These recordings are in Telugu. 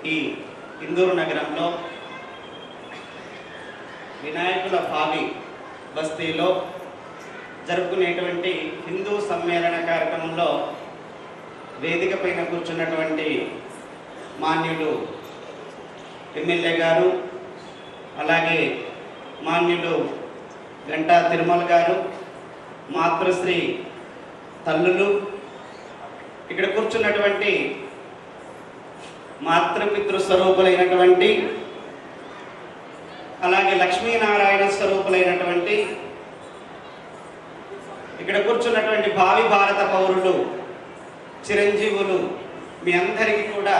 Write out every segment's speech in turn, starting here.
ఈ ఇందూరు నగరంలో వినాయకుల బావి బస్తీలో జరుపుకునేటువంటి హిందూ సమ్మేళన కార్యక్రమంలో వేదిక పైన కూర్చున్నటువంటి మాన్యులు ఎమ్మెల్యే గారు, అలాగే మాన్యులు గంటా తిరుమల గారు, మాతృశ్రీ తల్లులు, ఇక్కడ కూర్చున్నటువంటి మాతృపితృ స్వరూపులైనటువంటి, అలాగే లక్ష్మీనారాయణ స్వరూపులైనటువంటి, ఇక్కడ కూర్చున్నటువంటి భావి భారత పౌరులు, చిరంజీవులు, మీ అందరికీ కూడా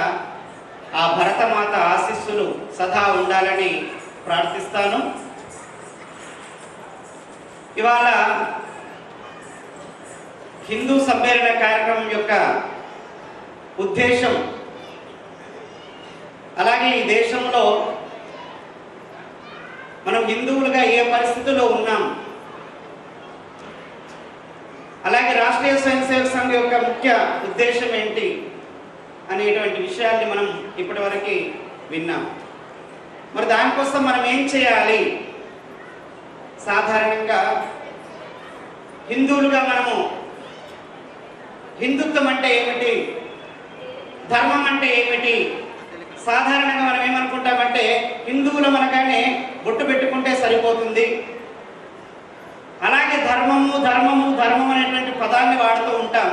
ఆ భరతమాత ఆశీస్సులు సదా ఉండాలని ప్రార్థిస్తాను. ఇవాళ హిందూ సమ్మేళన కార్యక్రమం యొక్క ఉద్దేశం, అలాగే ఈ దేశంలో మనం హిందువులుగా ఏ పరిస్థితుల్లో ఉన్నాం, అలాగే రాష్ట్రీయ స్వయం సేవక సంఘం యొక్క ముఖ్య ఉద్దేశం ఏంటి అనేటువంటి విషయాల్ని మనం ఇప్పటివరకు విన్నాం. మరి దానికోసం మనం ఏం చేయాలి? సాధారణంగా హిందువులుగా మనము హిందుత్వం అంటే ఏమిటి, ధర్మం అంటే ఏమిటి, సాధారణంగా మనం ఏమనుకుంటామంటే హిందువులు మనగానే బొట్టు పెట్టుకుంటే సరిపోతుంది, అలాగే ధర్మము ధర్మము ధర్మం అనేటువంటి పదాన్ని వాడుతూ ఉంటాం.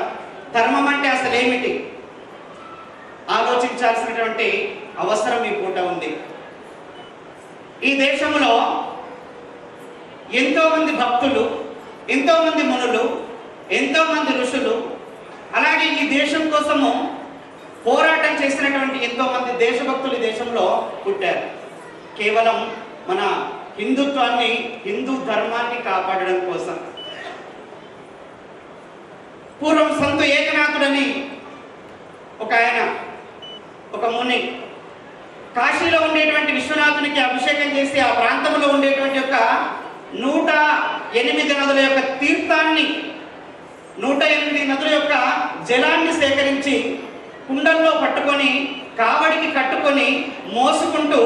ధర్మం అంటే అసలు ఏమిటి ఆలోచించాల్సినటువంటి అవసరం ఈ పూట ఉంది. ఈ దేశంలో ఎంతోమంది భక్తులు, ఎంతోమంది మునులు, ఎంతోమంది ఋషులు, అలాగే ఈ దేశం కోసము పోరాటం చేసినటువంటి ఎంతోమంది దేశభక్తులు ఈ దేశంలో పుట్టారు. కేవలం మన హిందుత్వాన్ని, హిందూ ధర్మాన్ని కాపాడడం కోసం. పూర్వం సంతు ఏకనాథుడని ఒక ముని కాశీలో ఉండేటువంటి విశ్వనాథునికి అభిషేకం చేసి ఆ ప్రాంతంలో ఉండేటువంటి 108 నదుల యొక్క తీర్థాన్ని, 108 నదుల యొక్క జలాన్ని సేకరించి కుండల్లో పట్టుకొని కావడికి కట్టుకొని మోసుకుంటూ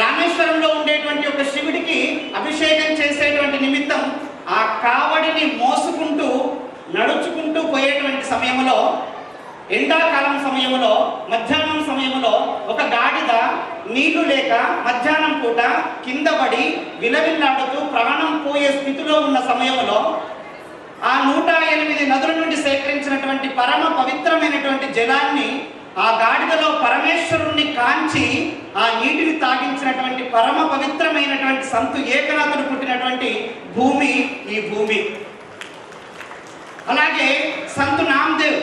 రామేశ్వరంలో ఉండేటువంటి ఒక శివుడికి అభిషేకం చేసేటువంటి నిమిత్తం ఆ కావడిని మోసుకుంటూ నడుచుకుంటూ పోయేటువంటి సమయంలో, ఎండాకాలం సమయంలో, మధ్యాహ్నం సమయంలో ఒక గాడిద నీళ్లు లేక మధ్యాహ్నం పూట కింద పడి విలవిల్లాడుతూ ప్రాణం పోయే స్థితిలో ఉన్న సమయంలో ఆ 108 నదుల నుండి సేకరించినటువంటి పరమ పవిత్రమైనటువంటి జలాన్ని ఆ గాడిదలో పరమేశ్వరుణ్ణి కాంచి ఆ నీటిని తాగించినటువంటి పరమ పవిత్రమైనటువంటి సంతు ఏకనాథుడు పుట్టినటువంటి భూమి ఈ భూమి. అలాగే సంతు నామదేవ్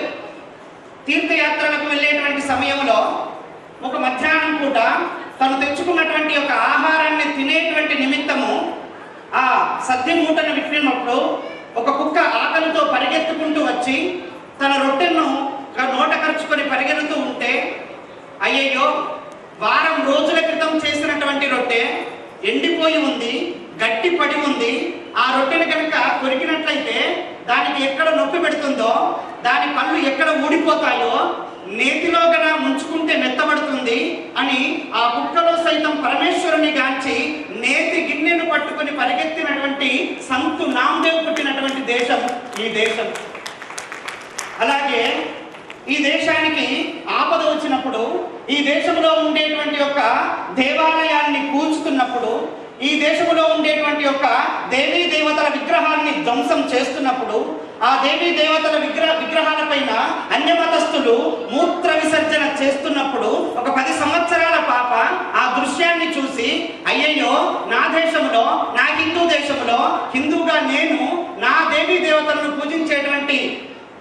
తీర్థయాత్రలకు వెళ్ళేటువంటి సమయంలో ఒక మధ్యాహ్నం పూట తను తెచ్చుకున్నటువంటి ఒక ఆహారాన్ని తినేటువంటి నిమిత్తము ఆ సద్ది మూటను విప్పినప్పుడు ఒక కుక్క ఆకలితో పరిగెత్తుకుంటూ వచ్చి తన రొట్టెను నోట కరుచుకొని పరిగెడుతూ ఉంటే, అయ్యయ్యో వారం రోజుల క్రితం చేసినటువంటి రొట్టె ఎండిపోయి ఉంది, గట్టి పడి ఉంది, ఆ రొట్టెను కనుక కొరికినట్లయితే దానికి ఎక్కడ నొప్పి పెడుతుందో, దాని పళ్ళు ఎక్కడ ఊడిపోతాయో, నేతిలో గన ముంచుకుంటే మెత్తబడుతుంది అని ఆ కుక్కలో సైతం పరమేశ్వరుని గాంచి నేతి గిన్నెను పట్టుకుని పరిగెత్తినటువంటి సంతు నామదేవ్ పుట్టినటువంటి దేశం ఈ దేశం. అలాగే ఈ దేశానికి ఆపద వచ్చినప్పుడు, ఈ దేశంలో ఉండేటువంటి ఒక దేవాలయాన్ని కూల్చుతున్నప్పుడు, ఈ దేశంలో ఉండేటువంటి ఒక దేవీ దేవతల విగ్రహాన్ని ధ్వంసం చేస్తున్నప్పుడు, ఆ దేవీ దేవతల విగ్రహాల పైన అన్యమతస్థులు మూత్ర విసర్జన చేస్తున్నప్పుడు ఒక 10 సంవత్సరాల పాప ఆ దృశ్యాన్ని చూసి, అయ్యయ్యో నా దేశంలో, నా హిందూ దేశంలో హిందూగా నేను నా దేవీ దేవతలను పూజించేటువంటి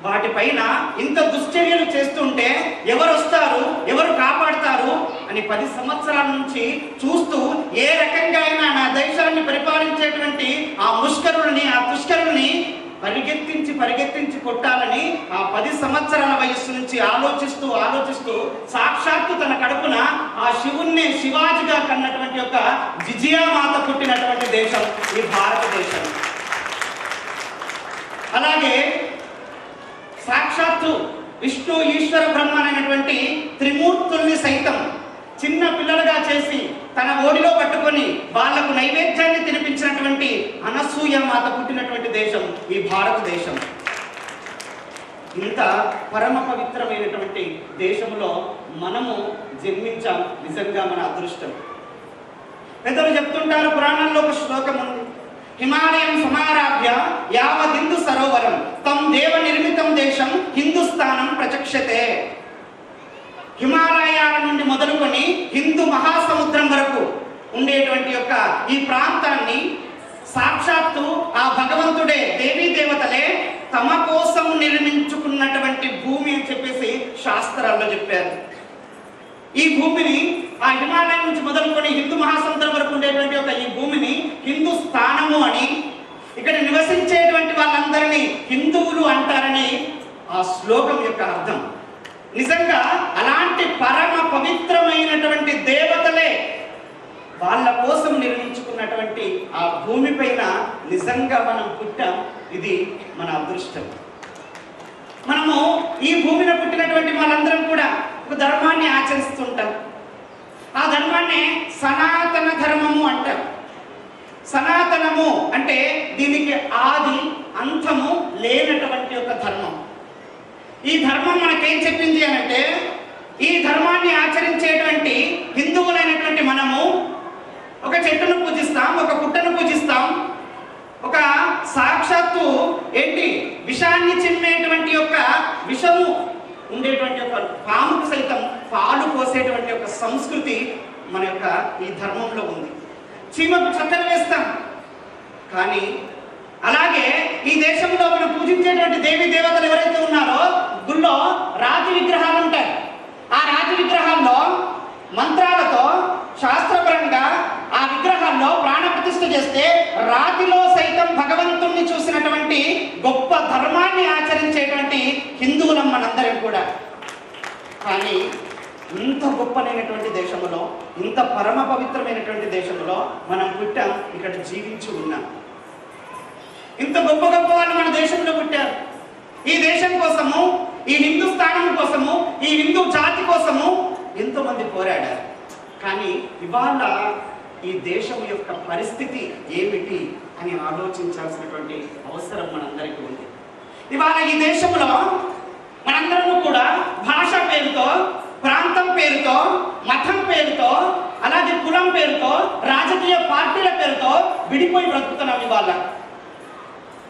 వాటిపైన ఇంత దుశ్చర్యలు చేస్తుంటే ఎవరు వస్తారు, ఎవరు కాపాడుతారు అని 10 సంవత్సరాల నుంచి చూస్తూ ఏ రకంగా అయినా నా దేశాన్ని పరిపాలించేటువంటి ఆ ముష్కరుల్ని, ఆ దుష్కరుల్ని పరిగెత్తించి కొట్టాలని ఆ 10 సంవత్సరాల వయస్సు నుంచి ఆలోచిస్తూ సాక్షాత్తు తన కడుపున ఆ శివుణ్ణి శివాజీగా కన్నటువంటి ఒక జిజియామాత పుట్టినటువంటి దేశం ఈ భారతదేశం. అలాగే సాక్షాత్తు విష్ణు ఈశ్వర బ్రహ్మ అనేటువంటి త్రిమూర్తుల్ని సైతం చిన్న పిల్లలుగా చేసి తన ఓడిలో పట్టుకొని వాళ్లకు నైవేద్యాన్ని తినిపించినటువంటి అనసూయ మాత పుట్టినటువంటి దేశం ఈ భారతదేశం. ఇంత పరమ పవిత్రమైనటువంటి దేశంలో మనము జన్మించాం. నిజంగా మన అదృష్టం. పెద్దలు చెప్తుంటారు, పురాణాల్లో ఒక శ్లోకం ఉంది, హిమాలయం సమారాభ్య యావదిందు సరోవరం తం దేవ నిర్మితం దేశం హిందుస్థానం ప్రచక్షతే. హిమాలయాల నుండి మొదలుకొని హిందూ మహాసముద్రం వరకు ఉండేటువంటి యొక్క ఈ ప్రాంతాన్ని సాక్షాత్తు ఆ భగవంతుడే, దేవీ దేవతలే తమ కోసం నిర్మించుకున్నటువంటి భూమి అని చెప్పేసి శాస్త్రాల్లో చెప్పారు. ఈ భూమిని, ఆ హిమాలయం నుంచి మొదలుకొని హిందూ మహాసముద్రం వరకు ఉండేటువంటి ఒక ఈ భూమిని హిందూ స్థానము అని, ఇక్కడ నివసించేటువంటి వాళ్ళందరినీ హిందువులు అంటారని ఆ శ్లోకం యొక్క అర్థం. నిజంగా అలాంటి పరమ పవిత్రమైనటువంటి దేవతలే వాళ్ళ కోసం నిర్మించుకున్నటువంటి ఆ భూమి పైన నిజంగా మనం పుట్టాం. ఇది మన అదృష్టం. మనము ఈ భూమిలో పుట్టినటువంటి వాళ్ళందరం కూడా ఒక ధర్మాన్ని ఆచరిస్తుంటాం. ఆ ధర్మాన్ని సనాతన ధర్మము అంటాం. సనాతనము అంటే దీనికి ఆది అంతము లేనటువంటి ఒక ధర్మం. ఈ ధర్మం మనకేం చెప్పింది అనంటే, ఈ ధర్మాన్ని ఆచరించేటువంటి హిందువులైనటువంటి మనము ఒక చెట్టును పూజిస్తాం, ఒక పుట్టను పూజిస్తాం, ఒక సాక్షాత్తు ఏంటి విషాన్ని చిమ్మేటువంటి యొక్క విషము ఉండేటువంటి ఒక పాముకు సైతం పాలు పోసేటువంటి ఒక సంస్కృతి మన యొక్క ఈ ధర్మంలో ఉంది. చీమకు చక్కర వేస్తాం. కానీ అలాగే ఈ దేశంలో మనం పూజించేటువంటి దేవి దేవతలు ఎవరైతే ఉన్నారో గుళ్ళో రాతి విగ్రహాలు ఉంటాయి. ఆ రాతి విగ్రహాల్లో మంత్రాలతో శాస్త్రపరంగా ఆ విగ్రహాల్లో ప్రాణ ప్రతిష్ఠ చేస్తే రాతిలో సైతం భగవంతుణ్ణి చూసినటువంటి గొప్ప ధర్మాన్ని ఆచరించేటువంటి హిందువులం మనందరం కూడా. కానీ ఇంత గొప్పనైనటువంటి దేశంలో, ఇంత పరమ పవిత్రమైనటువంటి దేశంలో మనం పుట్టాం, ఇక్కడ జీవించి ఉన్నాం. ఇంత గొప్ప గొప్ప వాళ్ళు మన దేశంలో పుట్టారు. ఈ దేశం కోసము, ఈ హిందుస్థానం కోసము, ఈ హిందూ జాతి కోసము ఎంతో మంది పోరాడారు. కానీ ఇవాళ ఈ దేశం యొక్క పరిస్థితి ఏమిటి అని ఆలోచించాల్సినటువంటి అవసరం మనందరికీ ఉంది. ఇవాళ ఈ దేశంలో మనందరము కూడా భాష పేరుతో, ప్రాంతం పేరుతో, మతం పేరుతో, అలాగే కులం పేరుతో, రాజకీయ పార్టీల పేరుతో విడిపోయి బ్రతుకుతున్నాం.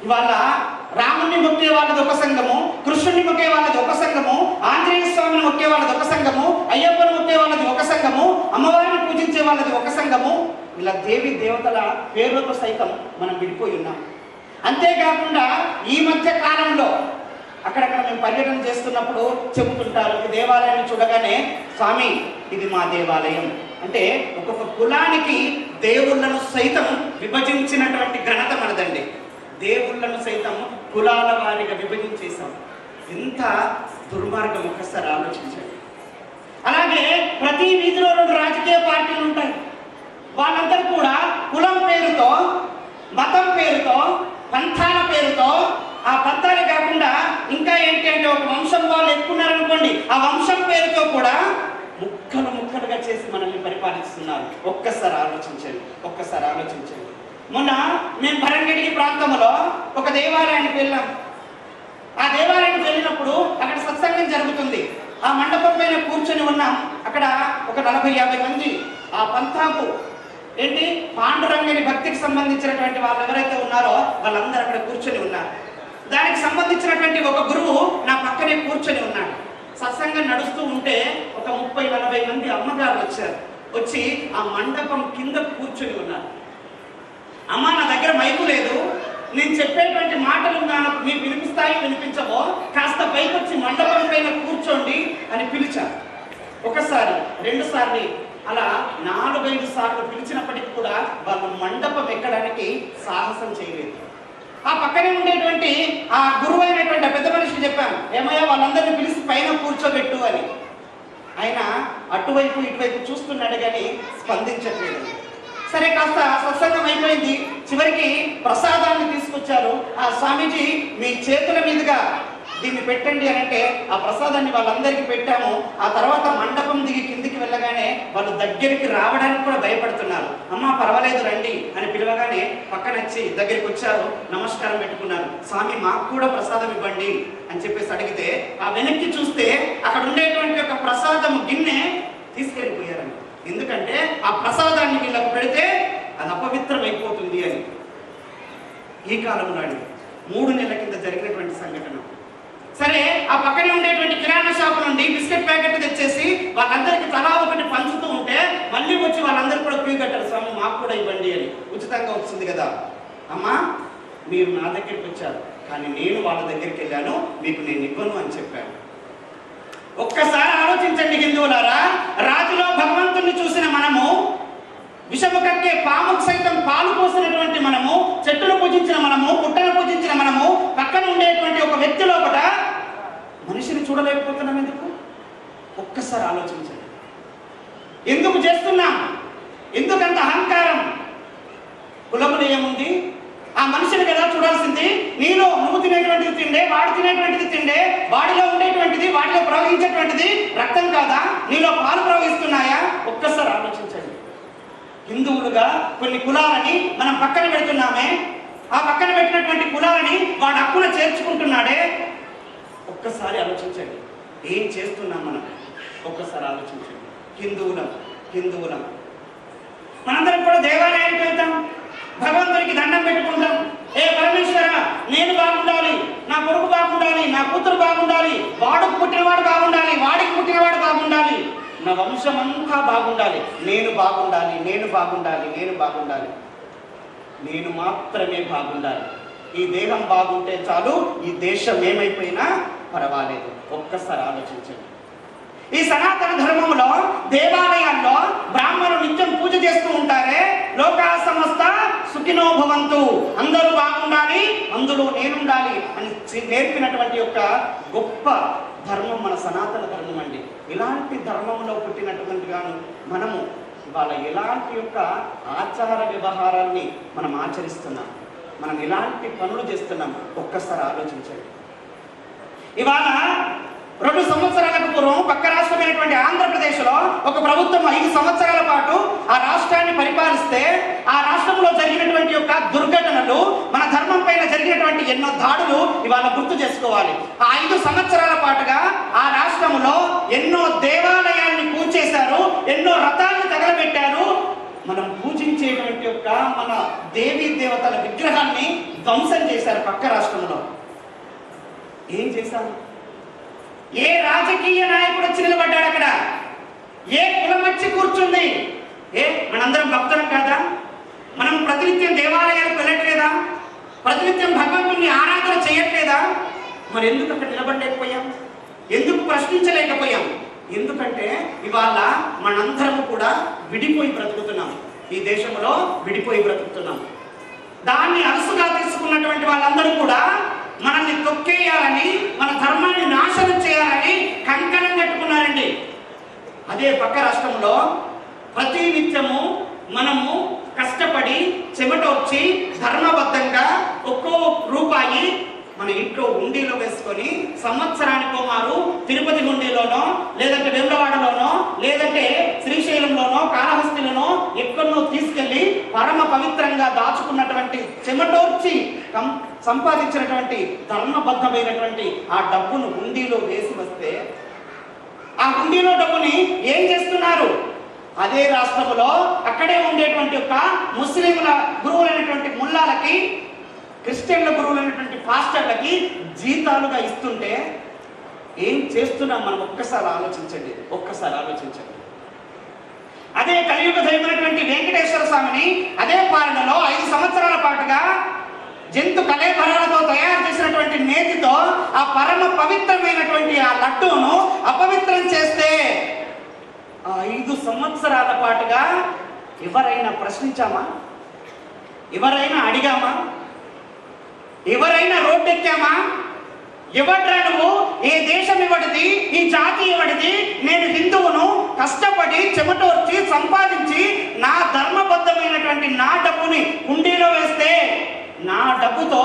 ఇవాళ రాముణ్ణి మొక్కే వాళ్ళది ఒక సంఘము, కృష్ణుని మొక్కే వాళ్ళది ఒక సంఘము, ఆంజనేయ స్వామిని మొక్కే వాళ్ళది ఒక సంఘము, అయ్యప్పని మొక్కే వాళ్ళది ఒక సంఘము, అమ్మవారిని పూజించే వాళ్ళది ఒక సంఘము. ఇలా దేవి దేవతల పేర్లతో సైతం మనం విడిపోయి ఉన్నాం. అంతేకాకుండా ఈ మధ్య కాలంలో అక్కడక్కడ మేము పర్యటన చేస్తున్నప్పుడు చెబుతుంటారు, ఈ దేవాలయాన్ని చూడగానే స్వామి ఇది మా దేవాలయం అంటే ఒక్కొక్క కులానికి దేవుళ్ళను సైతం విభజించినటువంటి ఘనత మనదండి. దేవుళ్ళను సైతం కులాల వారిగా విభజించేశాం. ఎంత దుర్మార్గం ఒక్కసారి ఆలోచించండి. అలాగే ప్రతి వీధిలో 2 రాజకీయ పార్టీలు ఉంటాయి. వాళ్ళందరూ కూడా కులం పేరుతో, మతం పేరుతో, పంథాల పేరుతో, ఆ పంథాలే కాకుండా ఇంకా ఏంటి అంటే ఒక వంశం వాళ్ళు ఎక్కున్నారనుకోండి, ఆ వంశం పేరుతో కూడా ముక్కలు ముక్కలుగా చేసి మనల్ని పరిపాలిస్తున్నారు. ఒక్కసారి ఆలోచించండి. మొన్న మేము భరంగిడి ప్రాంతంలో ఒక దేవాలయానికి వెళ్ళాం. ఆ దేవాలయానికి వెళ్ళినప్పుడు అక్కడ సత్సంగం జరుగుతుంది. ఆ మండపం పైన కూర్చొని ఉన్నాం. అక్కడ ఒక 40-50 మంది ఆ పంథాకు ఏంటి పాండురంగని భక్తికి సంబంధించినటువంటి వాళ్ళు ఎవరైతే ఉన్నారో వాళ్ళందరూ అక్కడ కూర్చొని ఉన్నారు. దానికి సంబంధించినటువంటి ఒక గురువు నా పక్కనే కూర్చొని ఉన్నాడు. సత్సంగం నడుస్తూ ఉంటే ఒక 30-40 మంది అమ్మగారు వచ్చి ఆ మండపం కింద కూర్చొని ఉన్నారు. అమ్మ, నా దగ్గర మైకు లేదు, నేను చెప్పేటువంటి మాటలు మీకు వినిపించవో, కాస్త పైకి వచ్చి మండపం పైన కూర్చోండి అని పిలిచారు. ఒకసారి, 2 సార్లు, అలా 4-5 సార్లు పిలిచినప్పటికీ కూడా వాళ్ళు మండపం ఎక్కడానికి సాహసం చేయలేదు. ఆ పక్కనే ఉండేటువంటి ఆ గురువు అయినటువంటి పెద్ద మనిషికి చెప్పాను, ఏమయ్యా వాళ్ళందరినీ పిలిచి పైన కూర్చోబెట్టు అని. ఆయన అటువైపు ఇటువైపు చూస్తున్నాడు కానీ స్పందించట్లేదు. సరే, కాస్త సత్సంగం అయిపోయింది. చివరికి ప్రసాదాన్ని తీసుకొచ్చారు. ఆ స్వామీజీ మీ చేతుల మీదుగా దీన్ని పెట్టండి అని అంటే ఆ ప్రసాదాన్ని వాళ్ళందరికీ పెట్టాము. ఆ తర్వాత మండపం దిగి కిందికి వెళ్ళగానే వాళ్ళు దగ్గరికి రావడానికి కూడా భయపడుతున్నారు. అమ్మ పర్వాలేదు రండి అని పిలవగానే పక్కన వచ్చి దగ్గరికి వచ్చారు, నమస్కారం పెట్టుకున్నారు. స్వామి మాకు కూడా ప్రసాదం ఇవ్వండి అని చెప్పేసి అడిగితే ఆ వెనక్కి చూస్తే అక్కడ ఉండేటువంటి ఒక ప్రసాదం గిన్నె తీసుకెళ్ళిపోయారండి. ఎందుకంటే ఆ ప్రసాదాన్ని వీళ్ళకు పెడితే అది అపవిత్రం అయిపోతుంది అని. ఈ కాలంలో 3 నెలల కింద జరిగినటువంటి సంఘటన. సరే, ఆ పక్కనే ఉండేటువంటి కిరాణా షాపు నుండి బిస్కెట్ ప్యాకెట్ తెచ్చేసి వాళ్ళందరికీ తలా ఒకటి పంచుతూ ఉంటే మళ్ళీ వచ్చి వాళ్ళందరూ కూడా క్యూ కట్టారు, స్వామి మాకు కూడా ఇవ్వండి అని. ఉచితంగా వస్తుంది కదా. అమ్మా మీరు నా దగ్గరికి వచ్చారు, కానీ నేను వాళ్ళ దగ్గరికి వెళ్ళాను, మీకు నేను ఇవ్వను అని చెప్పాను. ఒక్కసారి ఆలోచించండి హిందువులారా, రాజులో భగవంతుణ్ణి చూసిన మనము, విషము కక్కే పాముకు సైతం పాలు పోసినటువంటి మనము, చెట్టును పూజించిన మనము, పుట్టను పూజించిన మనము, పక్కన ఉండేటువంటి ఒక వ్యక్తి లోపల మనిషిని చూడలేకపోతున్నాం. ఎందుకు? ఒక్కసారి ఆలోచించండి. ఎందుకు చేస్తున్నాం? ఎందుకంత అహంకారం? కులములు ఏముంది? ఆ మనిషిని కదా చూడాల్సింది. నీలో నువ్వు తినేటువంటిది తిండే, వాడు తినేటువంటిది తిండే, వాడిలో ఉండేటువంటిది వాటిలో ప్రవహించేటువంటిది రక్తం కాదా? నీలో పాలు ప్రవహిస్తున్నాయా? ఒక్కసారి ఆలోచించండి. హిందువులుగా కొన్ని కులాలని మనం పక్కన పెడుతున్నామే, ఆ పక్కన పెట్టినటువంటి కులాలని వాడు హక్కున చేర్చుకుంటున్నాడే. ఒక్కసారి ఆలోచించండి, ఏం చేస్తున్నాం మనం? ఒక్కసారి ఆలోచించండి. హిందువులం మనందరం కూడా దేవాలయానికి వెళ్తాం, భగవంతునికి దండం పెట్టుకుంటాం. ఏ పరమేశ్వర, నేను బాగుండాలి, నా కొడుకు బాగుండాలి, నా కూతురు బాగుండాలి, వాడుకు పుట్టినవాడు బాగుండాలి, వాడికి పుట్టినవాడు బాగుండాలి, నా వంశం అంతా బాగుండాలి, నేను బాగుండాలి, నేను బాగుండాలి, నేను బాగుండాలి, నేను మాత్రమే బాగుండాలి. ఈ దేహం బాగుంటే చాలు, ఈ దేశం ఏమైపోయినా పర్వాలేదు. ఒక్కసారి ఆలోచించండి. ఈ సనాతన ధర్మంలో దేవాలయాల్లో బ్రాహ్మణులు నిత్యం పూజ చేస్తూ ఉంటారే, లోకా సమస్త సుఖినో భవంతు, అందరూ బాగుండాలి, అందులో నేనుండాలి అని నేర్పినటువంటి యొక్క గొప్ప ధర్మం మన సనాతన ధర్మం అండి. ఇలాంటి ధర్మంలో పుట్టినటువంటి గాను మనము ఇవాళ ఎలాంటి యొక్క ఆచార వ్యవహారాన్ని మనం ఆచరిస్తున్నాం, మనం ఎలాంటి పనులు చేస్తున్నాం? ఒక్కసారి ఆలోచించండి. ఇవాళ 2 సంవత్సరాలకు పూర్వం పక్క రాష్ట్రమైనటువంటి ఆంధ్రప్రదేశ్లో ఒక ప్రభుత్వం 5 సంవత్సరాల పాటు ఆ రాష్ట్రాన్ని పరిపాలిస్తే ఆ రాష్ట్రంలో జరిగినటువంటి యొక్క దుర్ఘటనలు, మన ధర్మం పైన జరిగినటువంటి ఎన్నో దాడులు ఇవాళ గుర్తు చేసుకోవాలి. ఆ 5 సంవత్సరాల పాటుగా ఆ రాష్ట్రంలో ఎన్నో దేవాలయాల్ని కూల్చేశారు, ఎన్నో రథాలను తగలబెట్టారు. మనం పూజించేటువంటి యొక్క మన దేవీ దేవతల విగ్రహాన్ని ధ్వంసం చేశారు పక్క రాష్ట్రంలో. ఏం చేశారు? ఏ రాజకీయ నాయకుడు వచ్చి నిలబడ్డాడు అక్కడ? ఏ కులం వచ్చి కూర్చుంది? మనందరం భక్తులం కాదా? మనం ప్రతినిత్యం దేవాలయాలకు వెళ్ళట్లేదా? ప్రతినిత్యం భగవంతుని ఆరాధన చేయట్లేదా? మరి ఎందుకు అక్కడ నిలబడలేకపోయాం? ఎందుకు ప్రశ్నించలేకపోయాం? ఎందుకంటే ఇవాళ మనందరము కూడా విడిపోయి బ్రతుకుతున్నాం. ఈ దేశంలో విడిపోయి బ్రతుకుతున్నాం. దాన్ని అలసుగా తీసుకున్నటువంటి వాళ్ళందరూ కూడా మనల్ని తొక్కేయాలని, మన ధర్మాన్ని నాశనం చేయాలని కంకణం కట్టుకున్నారండి. అదే పక్క రాష్ట్రంలో ప్రతి నిత్యము మనము కష్టపడి చెమటొచ్చి ధర్మబద్ధంగా ఒక్కో రూపాయి మన ఇంట్లో హుండీలో వేసుకొని సంవత్సరానికో మారు తిరుపతి హుండీలోనో, లేదంటే వేములవాడలోనో, లేదంటే శ్రీశైలంలోనో, కాళహస్తిలోనో ఎక్కడనో తీసుకెళ్లి పరమ పవిత్రంగా దాచుకున్నటువంటి చెమటోర్చి సంపాదించినటువంటి ధర్మబద్ధమైనటువంటి ఆ డబ్బును హుండీలో వేసి వస్తే ఆ హుండీలో డబ్బుని ఏం చేస్తున్నారు? అదే రాష్ట్రంలో అక్కడే ఉండేటువంటి ఒక ముస్లింల గురువులైనటువంటి ముల్లాలకి, క్రిస్టియన్ల గురువులైనటువంటి పాస్టర్లకి జీతాలుగా ఇస్తుంటే ఏం చేస్తున్నాం మనం? ఒక్కసారి ఆలోచించండి. అదే కలియుగ దైవమైనటువంటి వెంకటేశ్వర స్వామిని అదే పాలనలో 5 సంవత్సరాల పాటుగా జంతు కళేబరాలతో తయారు చేసినటువంటి నేతితో ఆ పరమ పవిత్రమైనటువంటి ఆ లడ్డూను అపవిత్రం చేస్తే ఆ 5 సంవత్సరాల పాటుగా ఎవరైనా ప్రశ్నించామా? ఎవరైనా అడిగామా? ఎవరైనా రోడ్డెక్కామా? ఎవడ్రా నువ్వు? ఏ దేశం ఇవ్వడిది? ఈ జాతి ఇవ్వడిది? నేను హిందువును, కష్టపడి చెమటోర్చి సంపాదించి నా ధర్మబద్ధమైనటువంటి నా డబ్బుని హుండీలో వేస్తే నా డబ్బుతో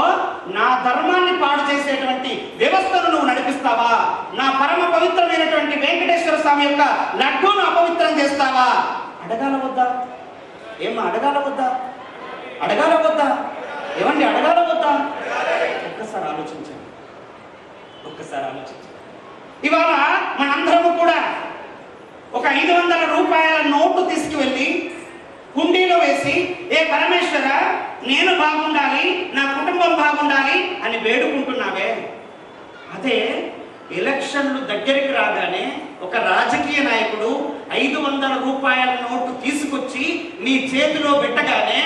నా ధర్మాన్ని పాడు చేసేటువంటి వ్యవస్థను నువ్వు నడిపిస్తావా? నా పరమ పవిత్రమైనటువంటి వెంకటేశ్వర స్వామి యొక్క లడ్డూను అపవిత్రం చేస్తావా? అడగాల వద్దా? ఏమా అడగాల వద్దా? అడగాల వద్దా? ఏమండి అడగాల వద్దా? ఒక్కసారి ఆలోచించండి, ఒక్కసారి ఆలోచించండి. ఇవాళ మనందరము కూడా ఒక 500 రూపాయల నోటు తీసుకువెళ్ళి కుండీలో వేసి, ఏ పరమేశ్వర నేను బాగుండాలి, నా కుటుంబం బాగుండాలి అని వేడుకుంటున్నావే. అదే ఎలక్షన్లు దగ్గరికి రాగానే ఒక రాజకీయ నాయకుడు 500 రూపాయల నోటు తీసుకొచ్చి నీ చేతిలో పెట్టగానే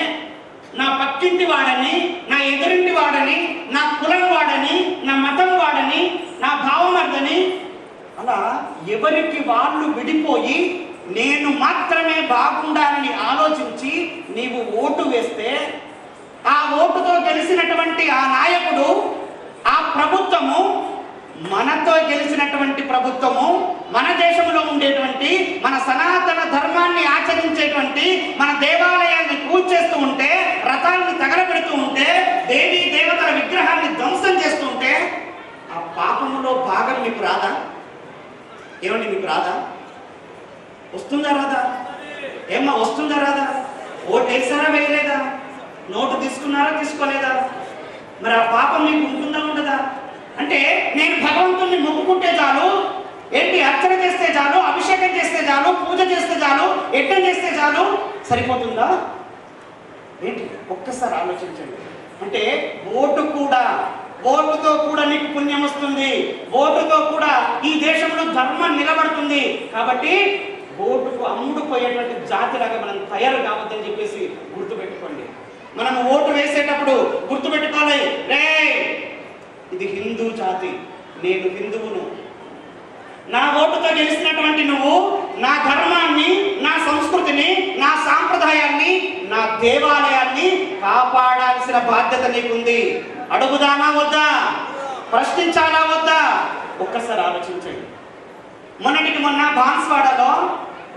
నా పక్కింటి వాడని, నా ఎదురింటి వాడని, నా కులం వాడని, నా మతం వాడని, నా భావమర్దని అలా ఎవరికి వాళ్ళు విడిపోయి నేను మాత్రమే బాగుండాలని ఆలోచించి నీవు ఓటు వేస్తే, ఆ ఓటుతో గెలిచినటువంటి ఆ నాయకుడు, ఆ ప్రభుత్వము, మనతో గెలిచినటువంటి ప్రభుత్వము, మన దేశంలో ఉండేటువంటి మన సనాతన ధర్మాన్ని ఆచరించేటువంటి మన దేవాలయాన్ని కూల్చేస్తూ ఉంటే, రథాన్ని తగలబెడుతూ ఉంటే, దేవీ దేవతల విగ్రహాన్ని ధ్వంసం చేస్తూ ఉంటే, ఆ పాపములో భాగం మీకు రాదా? ఏమండి మీకు రాదా? వస్తుందా రాదా? ఏమ్మా వస్తుందా రాదా? ఓటు వేసారా వేయలేదా? నోటు తీసుకున్నారా తీసుకోలేదా? మరి ఆ పాపం మీకు ఉంటుందా ఉండదా? అంటే నేను భగవంతుణ్ణి మొక్కుకుంటే చాలు, ఏంటి అర్చన చేస్తే చాలు, అభిషేకం చేస్తే చాలు, పూజ చేస్తే చాలు, యజ్ఞం చేస్తే చాలు, సరిపోతుందా ఏంటి? ఒక్కసారి ఆలోచించండి. అంటే ఓటుతో కూడా నీకు పుణ్యం వస్తుంది, ఓటుతో కూడా ఈ దేశంలో ధర్మం నిలబడుతుంది. కాబట్టి ఓటుకు అమ్ముడుపోయేటువంటి జాతిలాగా మనం తయారు కావద్దని చెప్పేసి గుర్తుపెట్టుకోండి. మనం ఓటు వేసేటప్పుడు గుర్తుపెట్టుకోవాలి, రే ఇది హిందూ జాతి, నేను హిందువును, నా ఓటుతో గెలిచినటువంటి నువ్వు నా ధర్మాన్ని, నా సంస్కృతిని, నా సాంప్రదాయాన్ని, నా దేవాలయాన్ని కాపాడాల్సిన బాధ్యత నీకుంది. అడుగుదామా వద్దా? ప్రశ్నించాలా వద్దా? ఒక్కసారి ఆలోచించండి. మొన్నటికి మొన్న బాన్స్వాడలో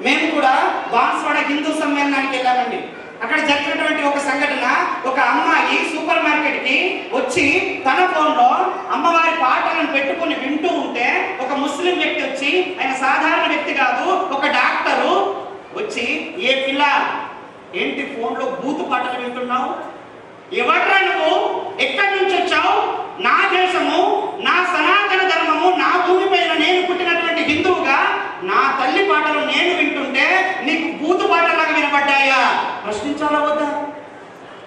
మేము కూడా బాన్స్వాడ హిందూ సమ్మేళనానికి వెళ్ళామండి. అక్కడ జరిగినటువంటి ఒక సంఘటన, ఒక అమ్మాయి సూపర్ మార్కెట్కి వచ్చి తన ఫోన్లో అమ్మవారి పాటలను పెట్టుకుని వింటూ ఉంటే, ఒక ముస్లిం వ్యక్తి వచ్చి, ఆయన సాధారణ వ్యక్తి కాదు, ఒక డాక్టరు వచ్చి, ఏ పిల్ల ఏంటి ఫోన్లో బూతు పాటలు వింటున్నావు? ఎవడ్రా నువ్వు? ఎక్కడి నుంచి వచ్చావు? నా దేశము, నా సనాతన ధర్మము, నా భూమిపైన నేను పుట్టినటువంటి హిందువుగా నా తల్లి పాటలు నేను వింటుంటే నీకు బూతు పాటలాగా వినపడ్డాయా? ప్రశ్నించాలా వద్దా?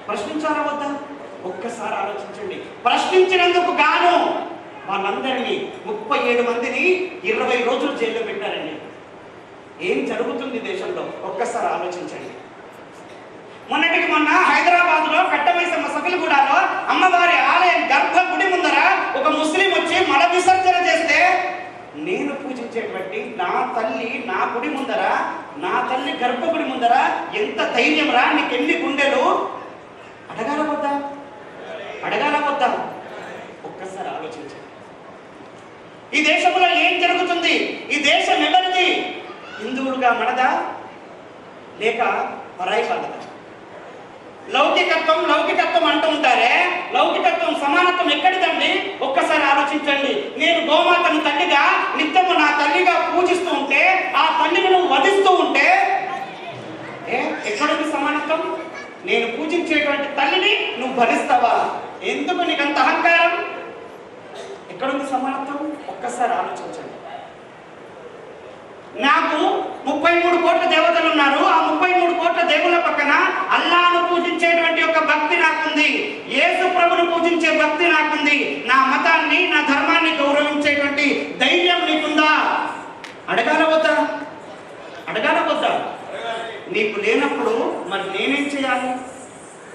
ప్రశ్నించాలా వద్దా? ఒక్కసారి ఆలోచించండి. ప్రశ్నించినందుకు గాను వాళ్ళందరినీ 37 మందిని 20 రోజులు జైల్లో పెట్టారండి. ఏం జరుగుతుంది దేశంలో? ఒక్కసారి ఆలోచించండి. మొన్నటికి మొన్న హైదరాబాద్ లో కట్టమైసమ్మ సఫిల్గూడలో అమ్మవారి ఆలయం గర్భగుడి ముందర ఒక ముస్లిం వచ్చి మల విసర్జన చేస్తే, నేను పూజించేటువంటి నా తల్లి నా గుడి ముందర, నా తల్లి గర్భగుడి ముందర ఎంత ధైర్యం రా, నీకు ఎన్ని గుండెలు? అడగాల వద్దా? అడగాల వద్దా? ఒక్కసారి ఆలోచించండి. ఈ దేశంలో ఏం జరుగుతుంది? ఈ దేశం ఎవరిది? హిందువులుగా మనదా లేక పరాయి వాళ్ళదా? లౌకికత్వం అంటూ ఉంటారే, లౌకికత్వం సమానత్వం ఎక్కడిదండి? ఒక్కసారి ఆలోచించండి. నేను గోమాతను తల్లిగా, నిత్యము నా తల్లిగా పూజిస్తూ ఉంటే, ఆ తల్లిని నువ్వు వధిస్తూ ఉంటే ఎక్కడుంది సమానత్వం? నేను పూజించేటువంటి తల్లిని నువ్వు భరిస్తావా? ఎందుకు నీకు అంత అహంకారం? ఎక్కడుంది సమానత్వం? ఒక్కసారి ఆలోచించండి. నాకు 33 కోట్ల దేవతలు ఉన్నారు. ఆ 33 కోట్ల దేవుళ్ళ పక్కన అల్లాను పూజించేటువంటి ఒక భక్తి నాకుంది, యేసు ప్రభును పూజించే భక్తి నాకుంది. నా మతాన్ని, నా ధర్మాన్ని గౌరవించేటువంటి ధైర్యం నీకుందా? అడగాల వద్దా? అడగాల వద్దా? నీకు లేనప్పుడు మరి నేనేం చేయాలి?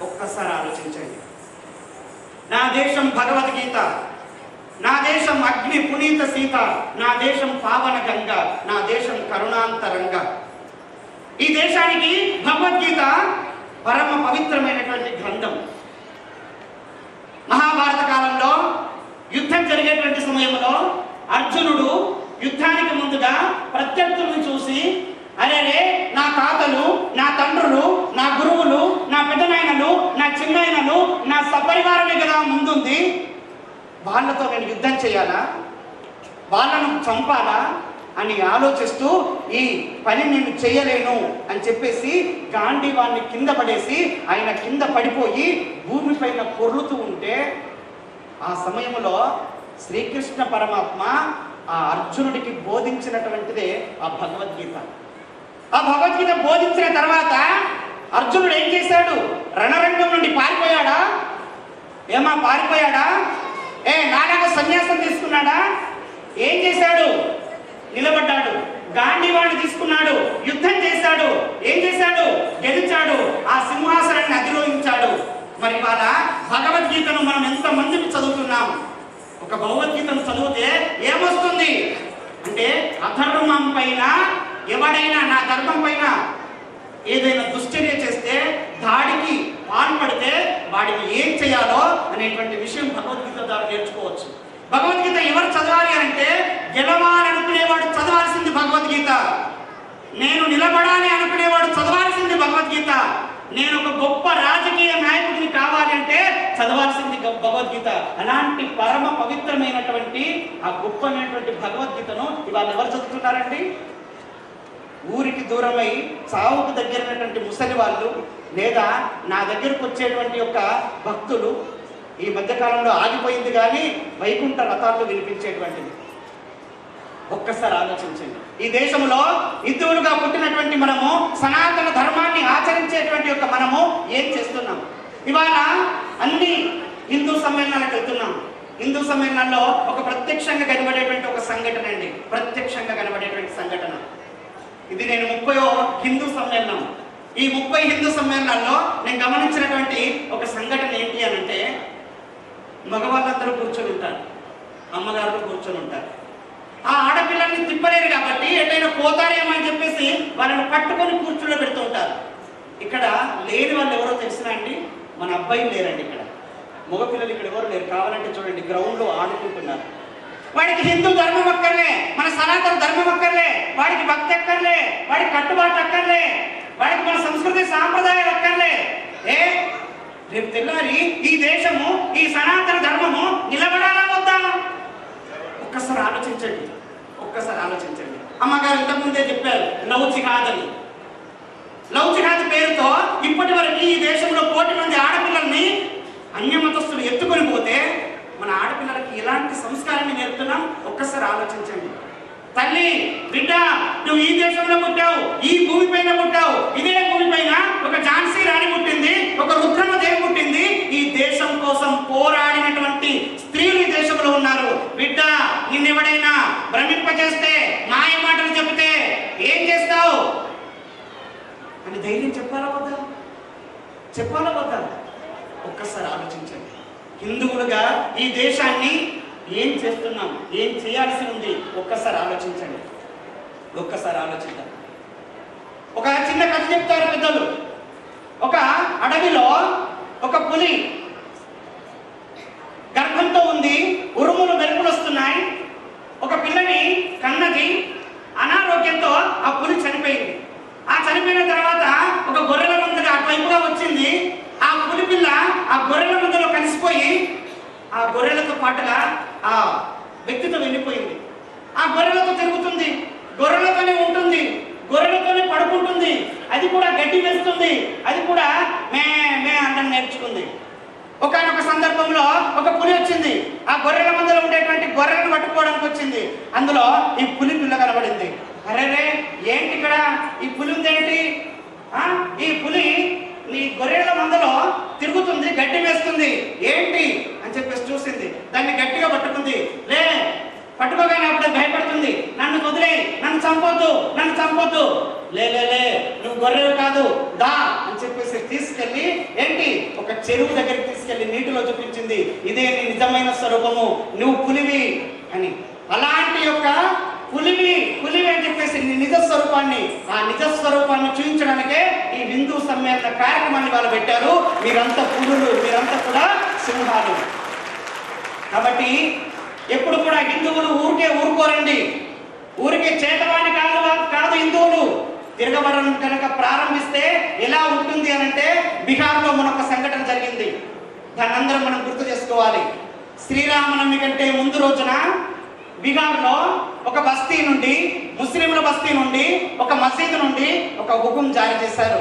ఒక్కసారి ఆలోచించండి. నా దేశం భగవద్గీత, నా దేశం అగ్ని పునీత సీత, నా దేశం పావన గంగ, నా దేశం కరుణాంతరంగ. ఈ దేశానికి భగవద్గీత పరమ పవిత్రమైనటువంటి గ్రంథం. మహాభారత కాలంలో యుద్ధం జరిగేటువంటి సమయంలో అర్జునుడు యుద్ధానికి ముందుగా ప్రత్యర్థులను చూసి అరే నా తాతలు, నా తండ్రులు, నా గురువులు, నా పెద్దనాయనలు, నా చిన్నాయనలు, నా సపరివారమే కదా ముందుంది, వాళ్ళతో నేను యుద్ధం చేయాలా, వాళ్ళను చంపాలా అని ఆలోచిస్తూ ఈ పని నేను చేయలేను అని చెప్పేసి గాంధీవాన్ని కింద పడేసి ఆయన కింద పడిపోయి భూమిపైన పొర్లుతూ ఉంటే ఆ సమయంలో శ్రీకృష్ణ పరమాత్మ ఆ అర్జునుడికి బోధించినటువంటిదే ఆ భగవద్గీత. ఆ భగవద్గీత బోధించిన తర్వాత అర్జునుడు ఏం చేశాడు? రణరంగం నుండి పారిపోయాడా? పారిపోయాడా? నాలాగా సన్యాసం తీసుకున్నాడా? ఏం చేశాడు? నిలబడ్డాడు. గాంధీవాణ్ణి తీసుకున్నాడు, యుద్ధం చేశాడు. ఏం చేశాడు? గెలిచాడు. ఆ సింహాసనాన్ని అధిరోహించాడు. మరి వాళ్ళ భగవద్గీతను మనం ఎంతమందికి చదువుతున్నాం? ఒక భగవద్గీతను చదివితే ఏమొస్తుంది అంటే, అధర్మం పైన ఎవడైనా, నా ధర్మం పైన ఏదైనా దుశ్చర్య చేస్తే, దాడికి పాల్పడితే వాడిని ఏం చేయాలో అనేటువంటి విషయం భగవద్గీత ద్వారా నేర్చుకోవచ్చు. భగవద్గీత ఎవరు చదవాలి అంటే, గెలవాలనుకునేవాడు చదవాల్సింది భగవద్గీత. నేను నిలబడాలి అనుకునేవాడు చదవాల్సింది భగవద్గీత. నేను ఒక గొప్ప రాజకీయ నాయకుడిని కావాలి అంటే చదవాల్సింది భగవద్గీత. అలాంటి పరమ పవిత్రమైనటువంటి ఆ గొప్పమైనటువంటి భగవద్గీతను ఇవాళ ఎవరు చదువుతున్నారండి? ఊరికి దూరమై చావుకు దగ్గరైనటువంటి ముసలి వాళ్ళు, లేదా నా దగ్గరకు వచ్చేటువంటి యొక్క భక్తులు. ఈ మధ్యకాలంలో ఆగిపోయింది కానీ వైకుంఠ రథాల్లో వినిపించేటువంటిది. ఒక్కసారి ఆలోచించండి. ఈ దేశంలో హిందువులుగా పుట్టినటువంటి మనము, సనాతన ధర్మాన్ని ఆచరించేటువంటి యొక్క మనము ఏం చేస్తున్నాం? ఇవాళ అన్ని హిందూ సమ్మేళనాలకు వెళ్తున్నాం. హిందూ సమ్మేళనాల్లో ఒక ప్రత్యక్షంగా కనబడేటువంటి ఒక సంఘటన అండి, ప్రత్యక్షంగా కనబడేటువంటి సంఘటన ఇది. నేను 30వ హిందూ సమ్మేళనం. ఈ 30 హిందూ సమ్మేళనాల్లో నేను గమనించినటువంటి ఒక సంఘటన ఏంటి అని అంటే, మగవాళ్ళందరూ కూర్చొని ఉంటారు, అమ్మగారులు కూర్చొని ఉంటారు. ఆ ఆడపిల్లల్ని తిప్పలేరు కాబట్టి ఎటైనా పోతారేమో అని చెప్పేసి వాళ్ళని పట్టుకొని కూర్చుని పెడుతూ ఉంటారు. ఇక్కడ లేని వాళ్ళు ఎవరో తెలిసినా అండి, మన అబ్బాయిలు లేరండి. ఇక్కడ మగపిల్లలు ఇక్కడ ఎవరు లేరు. కావాలంటే చూడండి, గ్రౌండ్లో ఆడుకుంటున్నారు. వాడికి హిందూ ధర్మం అక్కర్లే, మన సనాతన ధర్మం అక్కర్లే, వాడికి భక్తి అక్కర్లే, వాడికి కట్టుబాటు అక్కర్లే, వాడికి మన సంస్కృతి సాంప్రదాయాలు అక్కర్లే. రేపు తెల్లారి ఈ దేశము, ఈ సనాతన ధర్మము నిలబడాలా వద్దా? ఒక్కసారి ఆలోచించండి, ఒక్కసారి ఆలోచించండి. అమ్మగారు ఇంతకుముందే చెప్పారు లవ్ జిహాద్ అని. లవ్ జిహాద్ పేరుతో ఇప్పటి వరకు ఈ దేశంలో 1 కోటి మంది ఆడపిల్లల్ని అన్యమతస్తులు ఎత్తుకొని పోతే మన ఆడపిల్లలకి ఎలాంటి సంస్కారాన్ని నేర్పుతున్నాం? ఒక్కసారి ఆలోచించండి. తల్లి, బిడ్డ, నువ్వు ఈ దేశంలో పుట్టావు, ఈ భూమి పైన పుట్టావు. ఇదే భూమి పైన ఒక ఝాన్సీ రాణి పుట్టింది, ఒక రుద్రమదేవి పుట్టింది. ఈ దేశం కోసం పోరాడినటువంటి స్త్రీలు ఈ దేశంలో ఉన్నారు. బిడ్డ, నిన్నెవడైనా భ్రమింపజేస్తే, మాయ మాటలు చెబితే ఏం చేస్తావు అని ధైర్యం చెప్పాలా వద్దా? చెప్పాలా వద్దా? ఒక్కసారి ఆలోచించండి. హిందువులుగా ఈ దేశాన్ని ఏం చేస్తున్నాం, ఏం చేయాల్సి ఉంది? ఒక్కసారి ఆలోచించండి, ఒక్కసారి ఆలోచిద్దాం. ఒక చిన్న కథ చెప్తారు పెద్దలు. ఒక అడవిలో ఒక పులి గర్భంతో ఉంది, ఉరుములు మెరుపులు వస్తున్నాయి. ఒక పిల్లని కన్నది. అనారోగ్యంతో ఆ పులి చనిపోయింది. ఆ చనిపోయిన తర్వాత ఒక గొర్రెల మందగా అటువైపుగా వచ్చింది. ఆ పులి పిల్ల ఆ గొర్రెల మందలో కలిసిపోయి ఆ గొర్రెలతో పాటుగా ఆ వ్యక్తితో వెళ్ళిపోయింది. ఆ గొర్రెలతో తిరుగుతుంది, గొర్రెలతోనే ఉంటుంది, గొర్రెలతోనే పడుకుంటుంది. అది కూడా గడ్డి వేస్తుంది, అది కూడా మే మే అనడం నేర్చుకుంది. ఒకనొక సందర్భంలో ఒక పులి వచ్చింది. ఆ గొర్రెల మందలో ఉండేటువంటి గొర్రెలను పట్టుకోవడానికి వచ్చింది. అందులో ఈ పులి పిల్ల కనబడింది. అరే ఏంటి ఇక్కడ ఈ పులి ఉందేంటి? ఈ పులి నీ గొర్రెల మందలో తిరుగుతుంది, గడ్డి వేస్తుంది, ఏంటి అని చెప్పేసి చూసింది. దాన్ని గట్టిగా పట్టుకుంది. పట్టుకోగానే అప్పుడు భయపడుతుంది. నన్ను వదిలే, నన్ను చంపొద్దు, నన్ను చంపొద్దు. లే నువ్వు గొర్రెలు కాదు, దా అని చెప్పేసి తీసుకెళ్ళి ఏంటి ఒక చెరువు దగ్గరికి తీసుకెళ్ళి నీటిలో చూపించింది. ఇదే నీ నిజమైన స్వరూపము, నువ్వు పులివి అని. అలాంటి యొక్క పులివి అని చెప్పేసి నిజ స్వరూపాన్ని, ఆ నిజ స్వరూపాన్ని చూపించడానికే ఈ హిందూ సమ్మేళన కార్యక్రమాన్ని వాళ్ళు పెట్టారు. మీరంతా పులులు, మీరంతా కూడా సింహాలు. కాబట్టి ఎప్పుడు కూడా హిందువులు ఊరికే ఊరుకోరండి. ఊరికే చేతవాని కాదు హిందువులు. తిరగబడడం కనుక ప్రారంభిస్తే ఎలా ఉంటుంది అనంటే బీహార్లో మనొక సంఘటన జరిగింది. దాన్ని అందరం మనం గుర్తు చేసుకోవాలి. శ్రీరామనవమి కంటే ముందు రోజున బీహార్లో ఒక బస్తీ నుండి, ముస్లింల బస్తీ నుండి, ఒక మసీదు నుండి ఒక హుకుం జారీ చేశారు.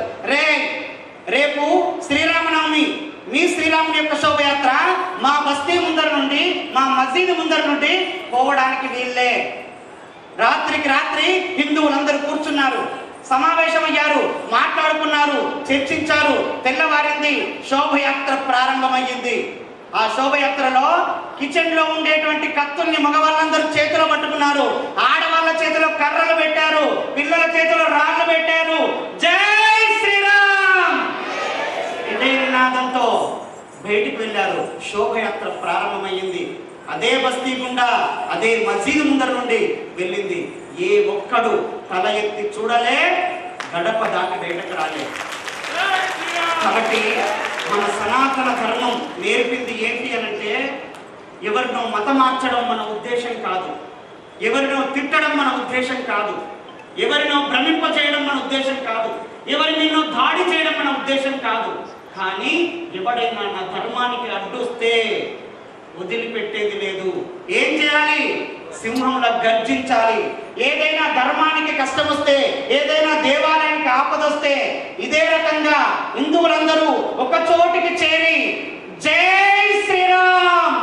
రేపు శ్రీరామనవమి, మీ శ్రీరాముని యొక్క శోభయాత్ర మా బస్తీ ముందర నుండి, మా మసీదు ముందర నుండి పోవడానికి వీళ్ళే. రాత్రికి రాత్రి హిందువులందరూ కూర్చున్నారు, సమావేశమయ్యారు, మాట్లాడుకున్నారు, చర్చించారు. తెల్లవారింది, శోభయాత్ర ప్రారంభమయ్యింది. ఆ శోభయాత్రలో కిచెన్ లో ఉండేటువంటి కత్తుల్ని మగవాళ్ళందరూ చేతిలో పట్టుకున్నారు, ఆడవాళ్ళ చేతిలో కర్రలు పెట్టారు, పిల్లల చేతిలో రాళ్ళు పెట్టారు. జై శ్రీరామ్ ఇదే నినాదంతో బయటికి వెళ్ళారు. శోభయాత్ర ప్రారంభమయ్యింది. అదే బస్తీ గుండా, అదే మసీదు ముందర నుండి వెళ్ళింది. ఏ ఒక్కడు తల ఎత్తి చూడలే, గడప దాటి బయటకు రాలేదు. కాబట్టి మన సనాతన ధర్మం నేర్పింది ఏంటి అనంటే, ఎవరినో మత మార్చడం మన ఉద్దేశం కాదు, ఎవరినో తిట్టడం మన ఉద్దేశం కాదు, ఎవరినో భ్రమింపజేయడం మన ఉద్దేశం కాదు, ఎవరినో దాడి చేయడం మన ఉద్దేశం కాదు. కానీ ఎవడైనా నా ధర్మానికి అడ్డొస్తే వదిలిపెట్టేది లేదు. ఏం చేయాలి? సింహంలా గర్జించాలి. ఏదైనా ధర్మానికి కష్టం వస్తే, ఏదైనా దేవాలయానికి ఆపదొస్తే ఇదే రకంగా హిందువులందరూ ఒక చోటికి చేరి జై శ్రీరామ్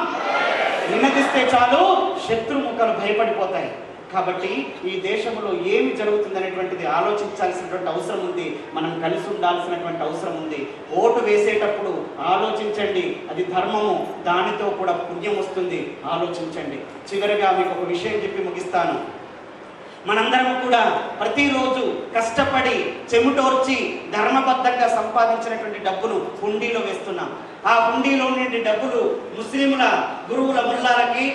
నినదిస్తే చాలు, శత్రుముఖాలు భయపడిపోతాయి. కాబట్టి ఈ దేశంలో ఏమి జరుగుతుందనేటువంటిది ఆలోచించాల్సినటువంటి అవసరం ఉంది. మనం కలిసి ఉండాల్సినటువంటి అవసరం ఉంది. ఓటు వేసేటప్పుడు ఆలోచించండి, అది ధర్మము, దానితో కూడా పుణ్యం వస్తుంది. ఆలోచించండి. చివరిగా మీకు ఒక విషయం చెప్పి ముగిస్తాను. మనందరం కూడా ప్రతిరోజు కష్టపడి చెమటోర్చి ధర్మబద్ధంగా సంపాదించినటువంటి డబ్బును హుండీలో వేస్తున్నాం. ఆ హుండీలో ఉండే డబ్బులు ముస్లింల గురువుల ముల్లాలకి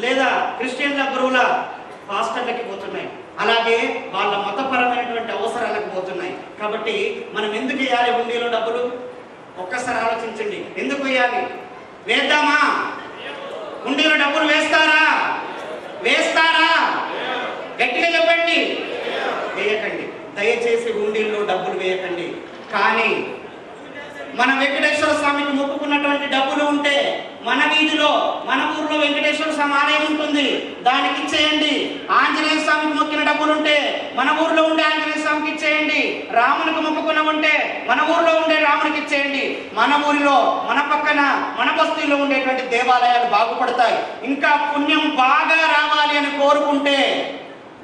లేదా క్రిస్టియన్ల గురువుల పాస్టర్లకి పోతున్నాయి. అలాగే వాళ్ళ మతపరమైనటువంటి అవసరాలకు పోతున్నాయి. కాబట్టి మనం ఎందుకు వేయాలి హుండీలో డబ్బులు? ఒక్కసారి ఆలోచించండి. ఎందుకు వేయాలి? వేద్దామా? హుండీలో డబ్బులు వేస్తారా? గట్టిగా చెప్పండి. వేయకండి, దయచేసి హుండీల్లో డబ్బులు వేయకండి. కానీ మన వెంకటేశ్వర స్వామికి మొక్కుకున్నటువంటి డబ్బులు ఉంటే, మన వీధిలో, మన ఊర్లో వెంకటేశ్వర స్వామి ఆలయం ఉంటుంది, దానికి ఇచ్చేయండి. ఆంజనేయ స్వామికి మొక్కిన డబ్బులు ఉంటే మన ఊర్లో ఉండే ఆంజనేయ స్వామికి ఇచ్చేయండి. రామునికి మొక్కుకున్న ఉంటే మన ఊర్లో ఉండే రామునికి ఇచ్చేయండి. మన ఊరిలో, మన పక్కన, మన బస్తీలో ఉండేటువంటి దేవాలయాలు బాగుపడతాయి. ఇంకా పుణ్యం బాగా రావాలి అని కోరుకుంటే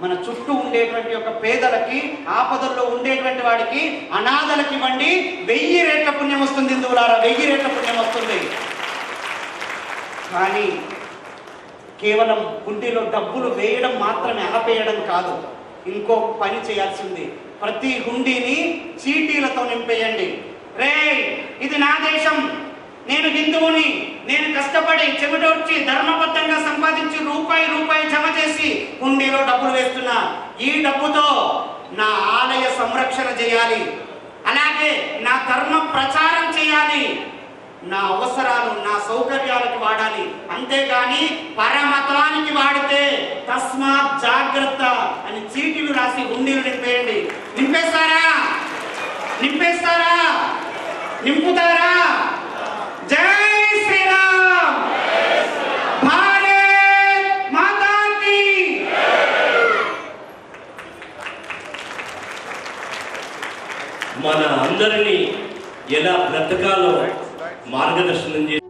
మన చుట్టూ ఉండేటువంటి ఒక పేదలకి, ఆపదల్లో ఉండేటువంటి వాడికి, అనాథలకి ఇవ్వండి. 1000 రెట్ల పుణ్యం వస్తుంది. హిందువులారా, 1000 రెట్ల పుణ్యం వస్తుంది. కానీ కేవలం హుండీలో డబ్బులు వేయడం మాత్రమే ఆపేయడం కాదు, ఇంకో పని చేయాల్సింది. ప్రతి హుండీని చీటీలతో నింపేయండి. ఇది నా దేశం, నేను హిందువుని, నేను కష్టపడి చెమటొచ్చి ధర్మబద్ధంగా సంపాదించి రూపాయి జమ చేసి హుండీలో డబ్బులు వేస్తున్నా. ఈ డబ్బుతో నా ఆలయ సంరక్షణ చేయాలి, అలాగే నా ధర్మ ప్రచారం చేయాలి, నా అవసరాలు, నా సౌకర్యాలకు వాడాలి. అంతేగాని పరమతానికి వాడితే తస్మాత్ జాగ్రత్త అని చీటీలు రాసి హుండీలు నింపేయండి. నింపేస్తారా? నింపుతారా? జై శ్రీరామ్! భారత్ మాతా కీ! మన అందరినీ ఎలా బ్రతకాలో మార్గదర్శనం చేసి